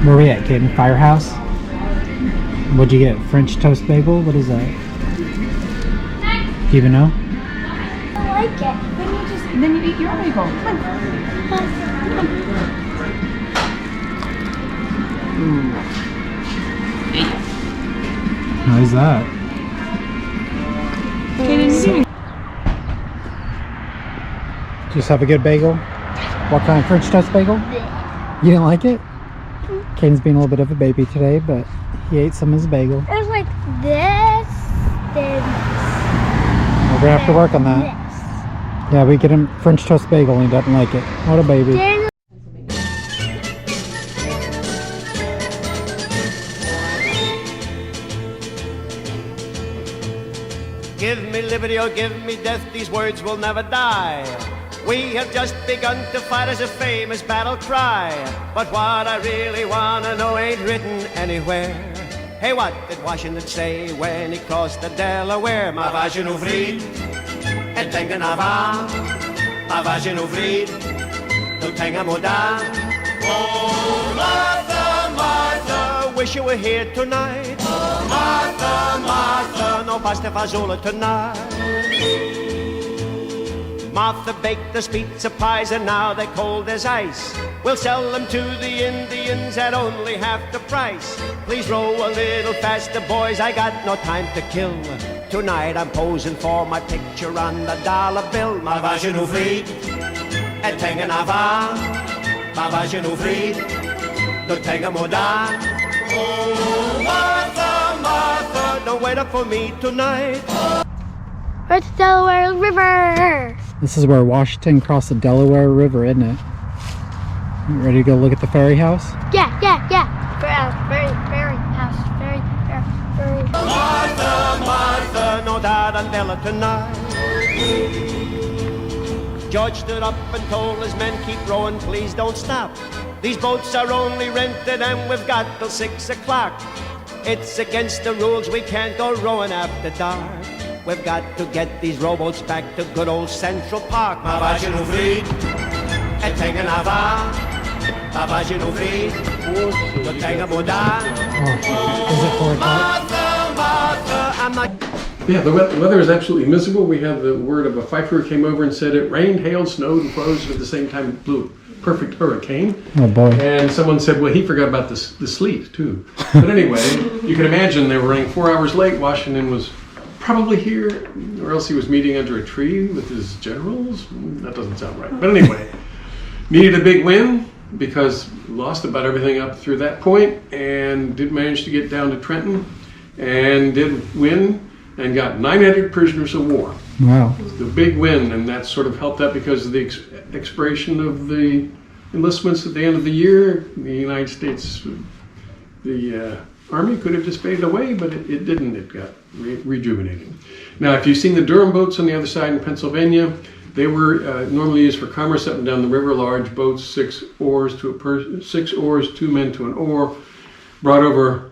Where are we at, Kaden? Firehouse? What'd you get? French toast bagel? What is that? Do you even know? I like it. Then you eat your bagel. Come on. How is that? Just have a good bagel. What kind of French toast bagel? You didn't like it? Kaden's being a little bit of a baby today, but he ate some of his bagel. It was like this, then We're gonna have to work on that. this. Yeah, we get him French toast bagel and he doesn't like it. What a baby. Then Give me liberty or give me death, these words will never die. We have just begun to fight as a famous battle cry. But what I really wanna know ain't written anywhere. Hey, what did Washington say when he crossed the Delaware? Ma vagin vriend, en tengen avant. Ma vagin vriend, no tengen modan. Oh, Martha, Martha, wish you were here tonight. Oh, Martha, Martha, no pasta fazola tonight. Martha baked us pizza pies and now they're cold as ice. We'll sell them to the Indians at only half the price. Please row a little faster, boys, I got no time to kill. Tonight I'm posing for my picture on the dollar bill. Ma vagin vriend, en tengen avant. Ma vagin vriend, no tengen modan. Oh, Martha, Martha, don't wait up for me tonight. we're at the Delaware River. This is where Washington crossed the Delaware River, isn't it? You ready to go look at the ferry house? Yeah. Very house. Very. Martha, Martha, no tarantella tonight. George stood up and told his men, keep rowing, please don't stop. These boats are only rented and we've got till 6 o'clock. It's against the rules, we can't go rowing after dark. We've got to get these rowboats back to good old Central Park. Ma vagin vriend, en tengen avant. Ma vagin vriend, no tengen modan. Is it 4 o'clock? Martha, Martha, I'm not... Yeah, the weather is absolutely miserable. We have the word of a Pfeiffer came over and said it rained, hailed, snowed, and froze at the same time. It blew a perfect hurricane. Oh boy. And someone said, well, he forgot about the sleet too. But anyway, you can imagine they were running 4 hours late. Washington was probably here, or else he was meeting under a tree with his generals. That doesn't sound right. But anyway, needed a big win because lost about everything up through that point and did manage to get down to Trenton and did win and got 900 prisoners of war. Wow. The big win, and that sort of helped out because of the expiration of the enlistments at the end of the year. The United States, the Army could have just faded away, but it didn't. It got rejuvenated. Now, if you've seen the Durham boats on the other side in Pennsylvania, they were normally used for commerce up and down the river. Large boats, 6 oars, 2 men to an oar, brought over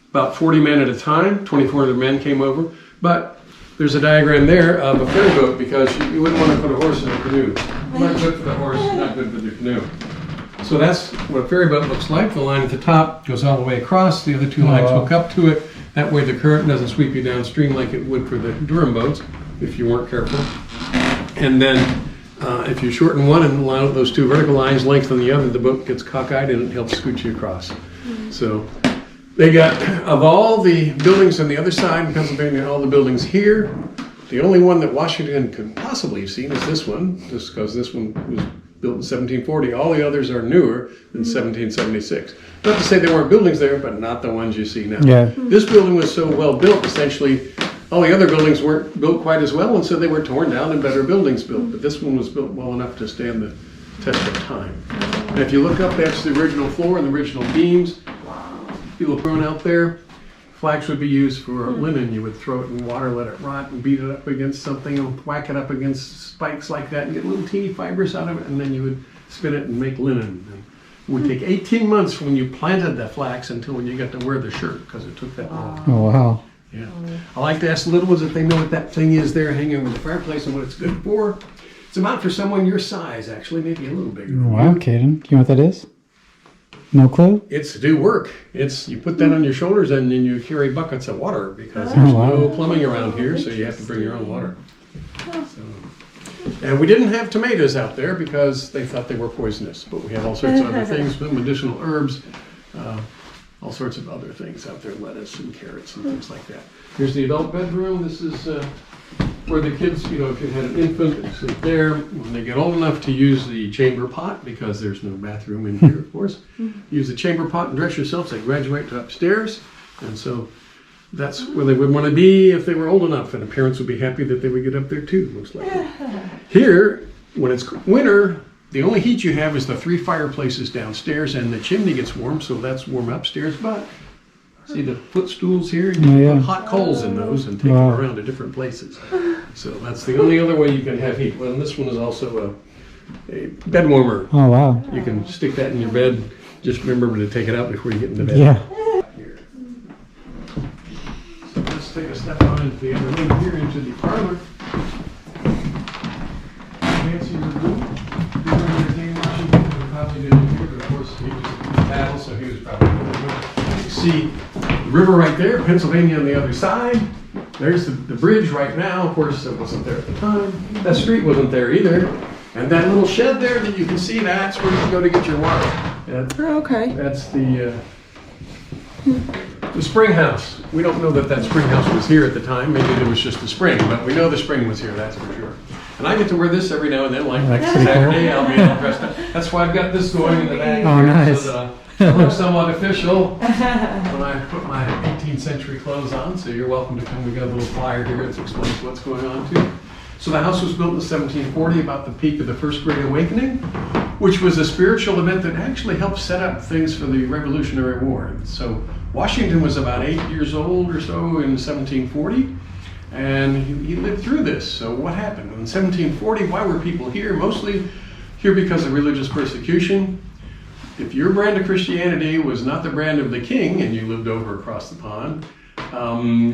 about 40 men at a time. 2,400 men came over. But there's a diagram there of a ferry boat because you wouldn't want to put a horse in a canoe. Not good for the horse, not good for the canoe. So that's what a ferry boat looks like. The line at the top goes all the way across. The other 2 lines hook up to it. That way the current doesn't sweep you downstream like it would for the Durham boats if you weren't careful. And then if you shorten one and line up those 2 vertical lines, lengthen the other, the boat gets cockeyed and it helps scoot you across. So they got, of all the buildings on the other side in Pennsylvania, all the buildings here, the only one that Washington could possibly have seen is this one, just because this one was built in 1740. All the others are newer than 1776. Not to say there weren't buildings there, but not the ones you see now. Yeah. This building was so well built, essentially, all the other buildings weren't built quite as well, and so they were torn down and better buildings built. But this one was built well enough to stand the test of time. And if you look up, that's the original floor and the original beams. If you look around out there, flax would be used for linen. You would throw it in water, let it rot, and beat it up against something and whack it up against spikes like that and get little teeny fibers out of it, and then you would spin it and make linen. And it would take 18 months from when you planted the flax until when you got to wear the shirt, because it took that long. Oh wow. Yeah. I like to ask the little ones if they know what that thing is there hanging over the fireplace and what it's good for. It's about for someone your size, actually, maybe a little bigger. Wow, Kaden. Do you know what that is? No clue? It's to do work. You put that on your shoulders and then you carry buckets of water because Oh, there's wow. no plumbing around here, so you have to bring your own water. So, and we didn't have tomatoes out there because they thought they were poisonous, but we had all sorts of other things, some medicinal herbs, all sorts of other things out there, lettuce and carrots and things like that. Here's the adult bedroom. This is where the kids, if you had an infant, they sleep there. When they get old enough to use the chamber pot, because there's no bathroom in here, of course, use the chamber pot and dress yourself. They graduate to upstairs, and so that's where they would want to be if they were old enough, and the parents would be happy that they would get up there too, most likely. Here, when it's winter, the only heat you have is the 3 fireplaces downstairs, and the chimney gets warm, so that's warm upstairs. But see the footstools here? You can put hot coals in those and take them around to different places. So that's the only other way you can have heat. Well, and this one is also a bed warmer. Oh, wow. You can stick that in your bed. Just remember to take it out before you get into bed. Yeah. Here. So let's take a step on into the other room here, into the parlor. Fancy room. Probably didn't here, but of course he was in battle, so he was probably in the room. You can see the river right there, Pennsylvania on the other side. There's the bridge right now. Of course, it wasn't there at the time. That street wasn't there either. And that little shed there that you can see, that's where you can go to get your water. Okay. That's the spring house. We don't know that spring house was here at the time. Maybe there was just the spring, but we know the spring was here, that's for sure. And I get to wear this every now and then, like next Saturday, I'll be all dressed up. That's why I've got this going in the back Oh, here, nice. so that I look somewhat official when I put my 18th century clothes on. So you're welcome to come. We got a little flyer here that explains what's going on too. So the house was built in 1740, about the peak of the First Great Awakening, which was a spiritual event that actually helped set up things for the Revolutionary War. So Washington was about 8 years old or so in 1740. And he lived through this. So what happened? In 1740, why were people here? Mostly here because of religious persecution. If your brand of Christianity was not the brand of the king and you lived over across the pond,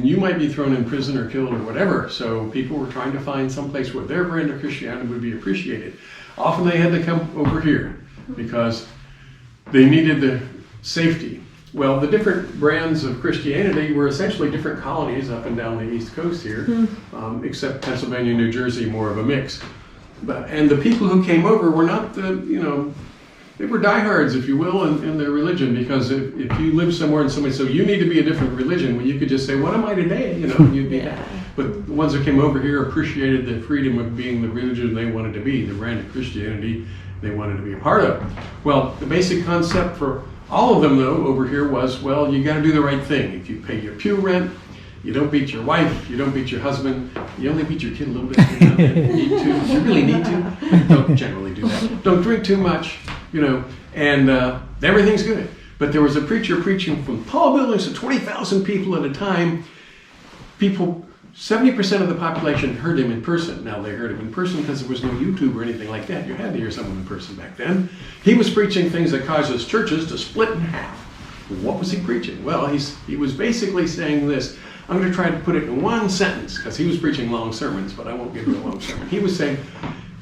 you might be thrown in prison or killed or whatever. So people were trying to find some place where their brand of Christianity would be appreciated. Often they had to come over here because they needed the safety. Well, the different brands of Christianity were essentially different colonies up and down the East Coast here, except Pennsylvania, New Jersey, more of a mix. And the people who came over were not they were diehards, if you will, in their religion, because if you live somewhere and somebody said, you need to be a different religion, well, you could just say, what am I today? And you'd be that. But the ones that came over here appreciated the freedom of being the religion they wanted to be, the brand of Christianity they wanted to be a part of. Well, the basic concept for all of them, though, over here was, well, you got to do the right thing. If you pay your pew rent, you don't beat your wife, you don't beat your husband, you only beat your kid a little bit if you need to. If you really need to, don't generally do that. Don't drink too much, and everything's good. But there was a preacher preaching from tall buildings to 20,000 people at a time. 70% of the population heard him in person. Now, they heard him in person because there was no YouTube or anything like that. You had to hear someone in person back then. He was preaching things that causes churches to split in half. What was he preaching? Well, he was basically saying this. I'm going to try to put it in one sentence, because he was preaching long sermons, but I won't give you a long sermon. He was saying,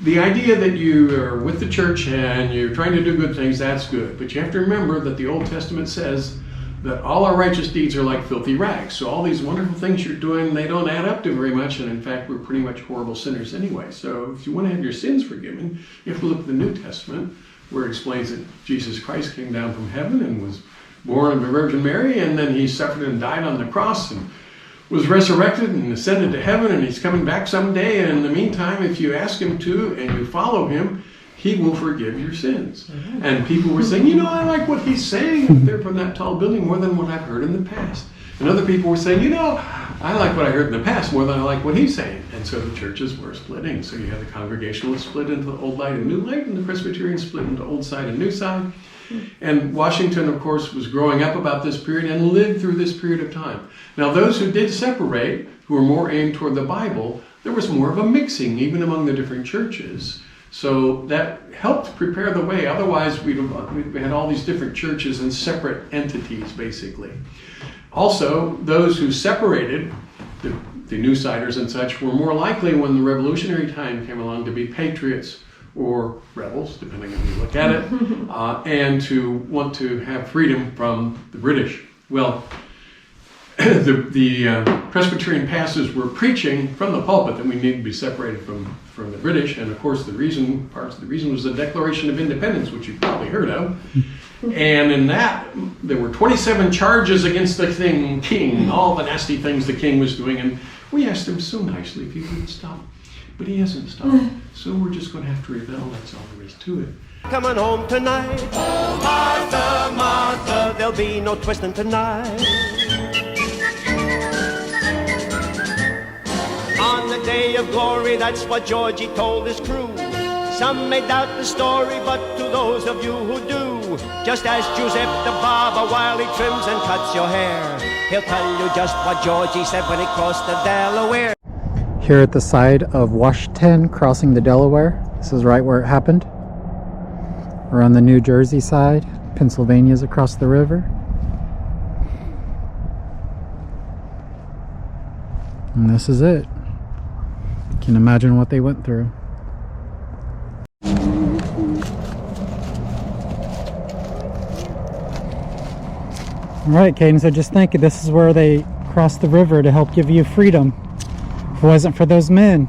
the idea that you are with the church and you're trying to do good things, that's good. But you have to remember that the Old Testament says that all our righteous deeds are like filthy rags. So all these wonderful things you're doing, they don't add up to very much. And in fact, we're pretty much horrible sinners anyway. So if you want to have your sins forgiven, you have to look at the New Testament, where it explains that Jesus Christ came down from heaven and was born of the Virgin Mary, and then he suffered and died on the cross and was resurrected and ascended to heaven, and he's coming back someday. And in the meantime, if you ask him to and you follow him, he will forgive your sins. And people were saying, I like what he's saying up there from that tall building more than what I've heard in the past. And other people were saying, I like what I heard in the past more than I like what he's saying. And so the churches were splitting. So you had the Congregationalists split into Old Light and New Light, and the Presbyterians split into Old Side and New Side. And Washington, of course, was growing up about this period and lived through this period of time. Now, those who did separate, who were more aimed toward the Bible, there was more of a mixing, even among the different churches. So that helped prepare the way. Otherwise, we had all these different churches and separate entities, basically. Also, those who separated, the New-Siders and such, were more likely when the revolutionary time came along to be patriots or rebels, depending on how you look at it, and to want to have freedom from the British. Well, the Presbyterian pastors were preaching from the pulpit that we need to be separated from the British, and of course parts of the reason was the Declaration of Independence, which you've probably heard of. And in that, there were 27 charges against the king, all the nasty things the king was doing, and we asked him so nicely if he would stop, but he hasn't stopped. So we're just going to have to rebel, that's all there is to it. Coming home tonight. Oh, Martha, Martha, there'll be no twisting tonight. On the day of glory, that's what Georgie told his crew. Some may doubt the story, but to those of you who do, just ask Giuseppe the barber while he trims and cuts your hair. He'll tell you just what Georgie said when he crossed the Delaware. Here at the side of Washington, crossing the Delaware. This is right where it happened. We're on the New Jersey side. Pennsylvania's across the river. And this is it. Can imagine what they went through. Alright, Kaden, so just think, this is where they crossed the river to help give you freedom. If it wasn't for those men,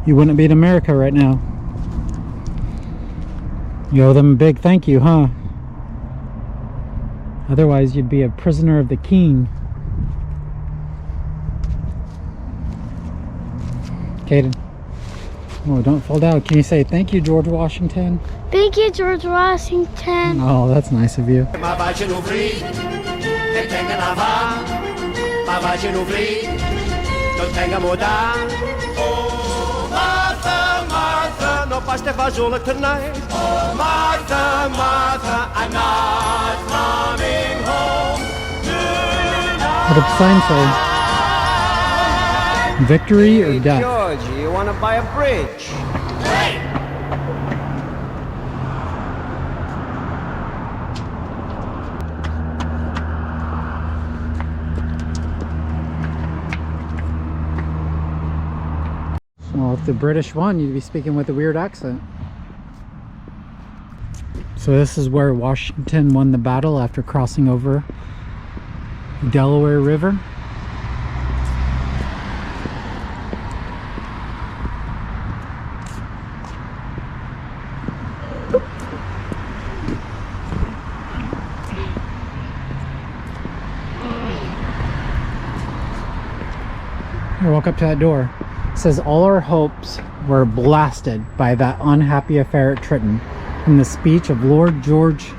you wouldn't be in America right now. You owe them a big thank you, huh? Otherwise, you'd be a prisoner of the king. Kaden. Oh, don't fall down. Can you say thank you, George Washington? Thank you, George Washington. Oh, that's nice of you. Oh, Martha, Martha, no pasta fazola tonight. Oh, Martha, Martha, I'm not coming home tonight. What did the sign say? Victory or death? George, you want to buy a bridge? Well, if the British won, you'd be speaking with a weird accent. So this is where Washington won the battle after crossing over the Delaware River. Here, walk up to that door. It says, all our hopes were blasted by that unhappy affair at Trenton. From the speech of Lord George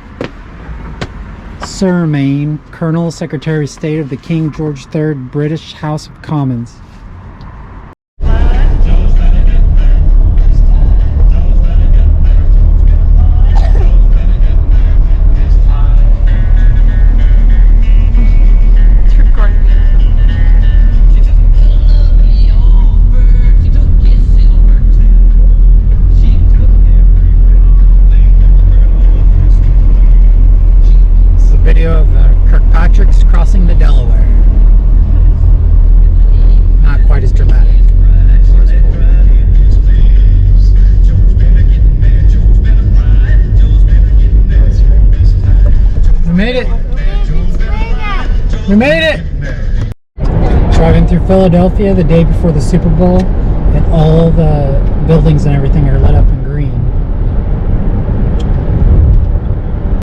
Sermain, Colonel Secretary of State of the King George III, British House of Commons. Video of the Kirkpatricks crossing the Delaware. Not quite as dramatic. We made it! We made it! Driving through Philadelphia the day before the Super Bowl, and all the buildings and everything are lit up in